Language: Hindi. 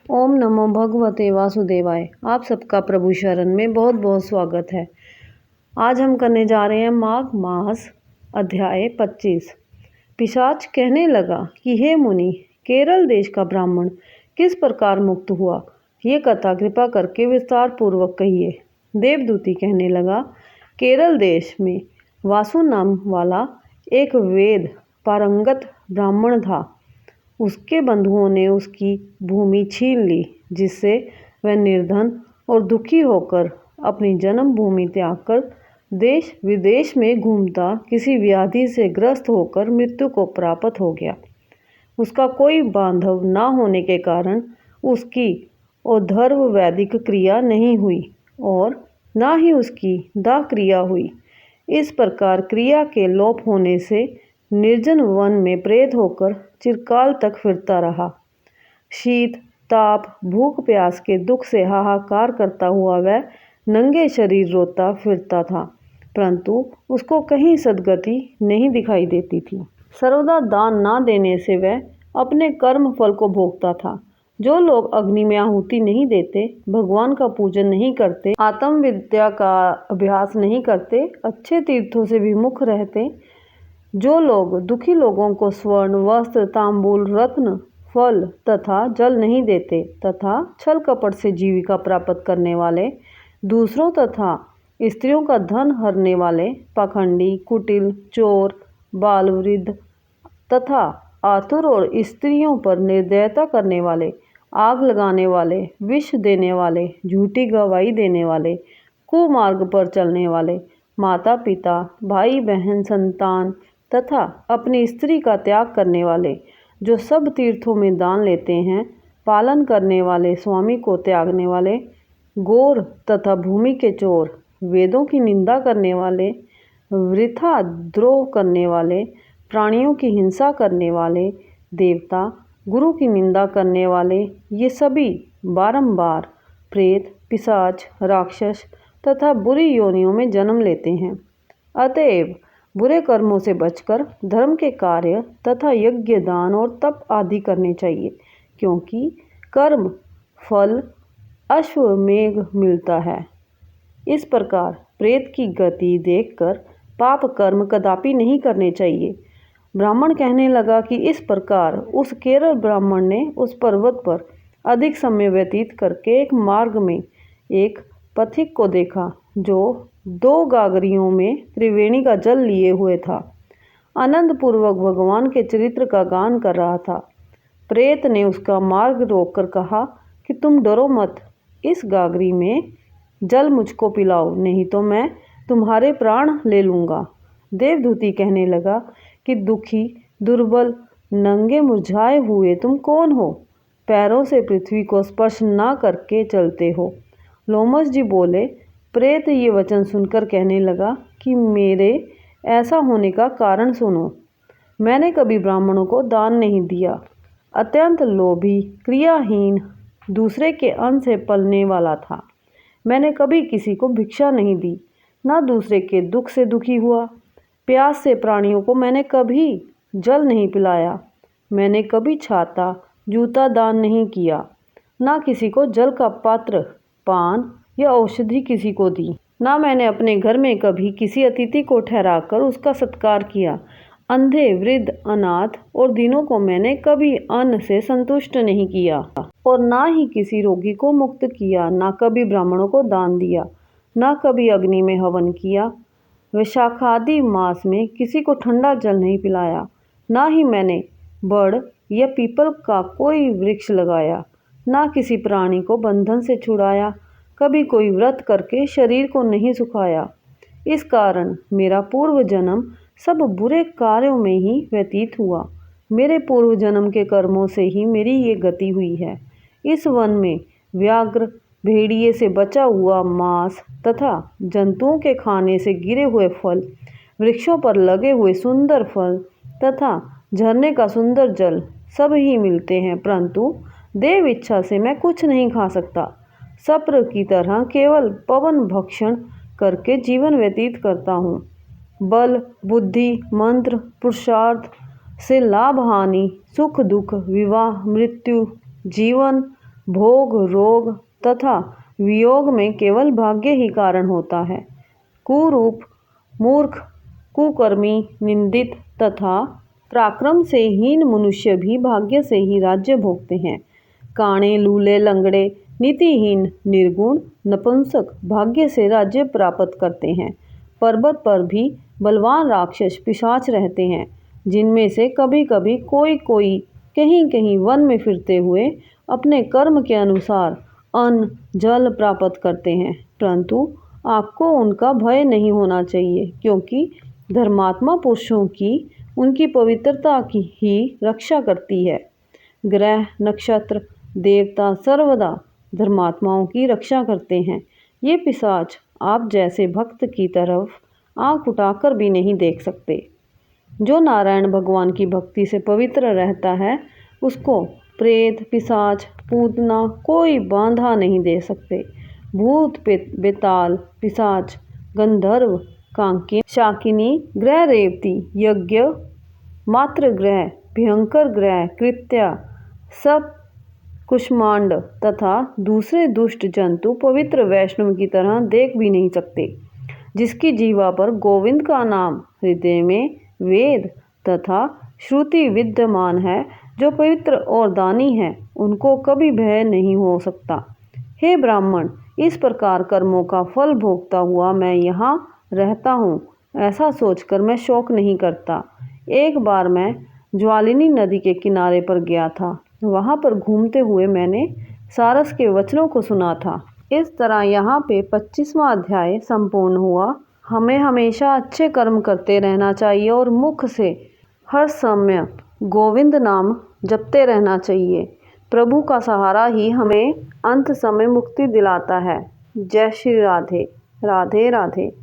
ओम नमो भगवते वासुदेवाय। आप सबका प्रभु शरण में बहुत बहुत स्वागत है। आज हम करने जा रहे हैं माघ मास अध्याय 25। पिशाच कहने लगा कि हे मुनि, केरल देश का ब्राह्मण किस प्रकार मुक्त हुआ, ये कथा कृपा करके विस्तार पूर्वक कहिए। देवदूती कहने लगा, केरल देश में वासु नाम वाला एक वेद पारंगत ब्राह्मण था। उसके बंधुओं ने उसकी भूमि छीन ली, जिससे वह निर्धन और दुखी होकर अपनी जन्मभूमि त्याग कर देश विदेश में घूमता किसी व्याधि से ग्रस्त होकर मृत्यु को प्राप्त हो गया। उसका कोई बांधव न होने के कारण उसकी औधर्व वैदिक क्रिया नहीं हुई और न ही उसकी दाह क्रिया हुई। इस प्रकार क्रिया के लोप होने से निर्जन वन में प्रेत होकर चिरकाल तक फिरता रहा। शीत ताप भूख प्यास के दुख से हाहाकार करता हुआ वह नंगे शरीर रोता फिरता था, परंतु उसको कहीं सद्गति नहीं दिखाई देती थी। सर्वदा दान ना देने से वह अपने कर्म फल को भोगता था। जो लोग अग्नि में आहुति नहीं देते, भगवान का पूजन नहीं करते, आत्म विद्या का अभ्यास नहीं करते, अच्छे तीर्थों से विमुख रहते, जो लोग दुखी लोगों को स्वर्ण वस्त्र तांबूल रत्न फल तथा जल नहीं देते तथा छल कपट से जीविका प्राप्त करने वाले, दूसरों तथा स्त्रियों का धन हरने वाले, पाखंडी कुटिल चोर बाल वृद्ध तथा आतुर और स्त्रियों पर निर्दयता करने वाले, आग लगाने वाले, विष देने वाले, झूठी गवाही देने वाले, कुमार्ग पर चलने वाले, माता पिता भाई बहन संतान तथा अपनी स्त्री का त्याग करने वाले, जो सब तीर्थों में दान लेते हैं, पालन करने वाले, स्वामी को त्यागने वाले, गोर तथा भूमि के चोर, वेदों की निंदा करने वाले, वृथा द्रोह करने वाले, प्राणियों की हिंसा करने वाले, देवता गुरु की निंदा करने वाले, ये सभी बारंबार प्रेत पिशाच राक्षस तथा बुरी योनियों में जन्म लेते हैं। अतएव बुरे कर्मों से बचकर धर्म के कार्य तथा यज्ञ दान और तप आदि करने चाहिए, क्योंकि कर्म फल अश्वमेघ मिलता है। इस प्रकार प्रेत की गति देखकर पाप कर्म कदापि नहीं करने चाहिए। ब्राह्मण कहने लगा कि इस प्रकार उस केरल ब्राह्मण ने उस पर्वत पर अधिक समय व्यतीत करके एक मार्ग में एक पथिक को देखा, जो 2 गागरियों में त्रिवेणी का जल लिए हुए था। आनंद पूर्वक भगवान के चरित्र का गान कर रहा था। प्रेत ने उसका मार्ग रोककर कहा कि तुम डरो मत, इस गागरी में जल मुझको पिलाओ, नहीं तो मैं तुम्हारे प्राण ले लूँगा। देवदूती कहने लगा कि दुखी दुर्बल नंगे मुरझाए हुए तुम कौन हो, पैरों से पृथ्वी को स्पर्श ना करके चलते हो। लोमस जी बोले, प्रेत ये वचन सुनकर कहने लगा कि मेरे ऐसा होने का कारण सुनो। मैंने कभी ब्राह्मणों को दान नहीं दिया, अत्यंत लोभी क्रियाहीन दूसरे के अन्न से पलने वाला था। मैंने कभी किसी को भिक्षा नहीं दी, ना दूसरे के दुख से दुखी हुआ। प्यास से प्राणियों को मैंने कभी जल नहीं पिलाया। मैंने कभी छाता जूता दान नहीं किया, ना किसी को जल का पात्र पान या औषधि किसी को दी, ना मैंने अपने घर में कभी किसी अतिथि को ठहराकर उसका सत्कार किया। अंधे वृद्ध अनाथ और दीनों को मैंने कभी अन्न से संतुष्ट नहीं किया और ना ही किसी रोगी को मुक्त किया, ना कभी ब्राह्मणों को दान दिया, ना कभी अग्नि में हवन किया। वैशाखादि मास में किसी को ठंडा जल नहीं पिलाया, ना ही मैंने बड़ या पीपल का कोई वृक्ष लगाया, ना किसी प्राणी को बंधन से छुड़ाया, कभी कोई व्रत करके शरीर को नहीं सुखाया। इस कारण मेरा पूर्व जन्म सब बुरे कार्यों में ही व्यतीत हुआ। मेरे पूर्व जन्म के कर्मों से ही मेरी ये गति हुई है। इस वन में व्याघ्र भेड़िए से बचा हुआ मांस तथा जंतुओं के खाने से गिरे हुए फल, वृक्षों पर लगे हुए सुंदर फल तथा झरने का सुंदर जल सब ही मिलते हैं, परंतु देव इच्छा से मैं कुछ नहीं खा सकता। सप्र की तरह केवल पवन भक्षण करके जीवन व्यतीत करता हूँ। बल बुद्धि मंत्र पुरुषार्थ से लाभ हानि सुख दुख विवाह मृत्यु जीवन भोग, रोग तथा वियोग में केवल भाग्य ही कारण होता है। कुरूप, मूर्ख, कुकर्मी, निंदित तथा पराक्रम से हीन मनुष्य भी भाग्य से ही राज्य भोगते हैं। काणे, लूले, लंगड़े, नीतिहीन, निर्गुण, नपुंसक भाग्य से राज्य प्राप्त करते हैं। पर्वत पर भी बलवान राक्षस पिशाच रहते हैं, जिनमें से कभी कभी कोई कोई कहीं कहीं वन में फिरते हुए अपने कर्म के अनुसार अन्न जल प्राप्त करते हैं, परंतु आपको उनका भय नहीं होना चाहिए, क्योंकि धर्मात्मा पुरुषों की उनकी पवित्रता की ही रक्षा करती है। ग्रह, नक्षत्र, देवता सर्वदा धर्मात्माओं की रक्षा करते हैं। ये पिशाच आप जैसे भक्त की तरफ आंख उठाकर भी नहीं देख सकते। जो नारायण भगवान की भक्ति से पवित्र रहता है, उसको प्रेत, पिशाच, पूतना कोई बांधा नहीं दे सकते। भूत, बेताल, पिशाच, गंधर्व, कांकिनी, शाकिनी, ग्रह रेवती, यज्ञ, मात्र ग्रह, भयंकर ग्रह, कृत्या, सब कुष्मांड तथा दूसरे दुष्ट जंतु पवित्र वैष्णव की तरह देख भी नहीं सकते। जिसकी जीवा पर गोविंद का नाम, हृदय में वेद तथा श्रुति विद्यमान है, जो पवित्र और दानी है, उनको कभी भय नहीं हो सकता। हे ब्राह्मण, इस प्रकार कर्मों का फल भोगता हुआ मैं यहाँ रहता हूँ, ऐसा सोचकर मैं शोक नहीं करता। एक बार मैं ज्वालिनी नदी के किनारे पर गया था। वहाँ पर घूमते हुए मैंने सारस के वचनों को सुना था। इस तरह यहाँ पे 25वां अध्याय संपूर्ण हुआ। हमें हमेशा अच्छे कर्म करते रहना चाहिए और मुख से हर समय गोविंद नाम जपते रहना चाहिए। प्रभु का सहारा ही हमें अंत समय मुक्ति दिलाता है। जय श्री राधे। राधे राधे।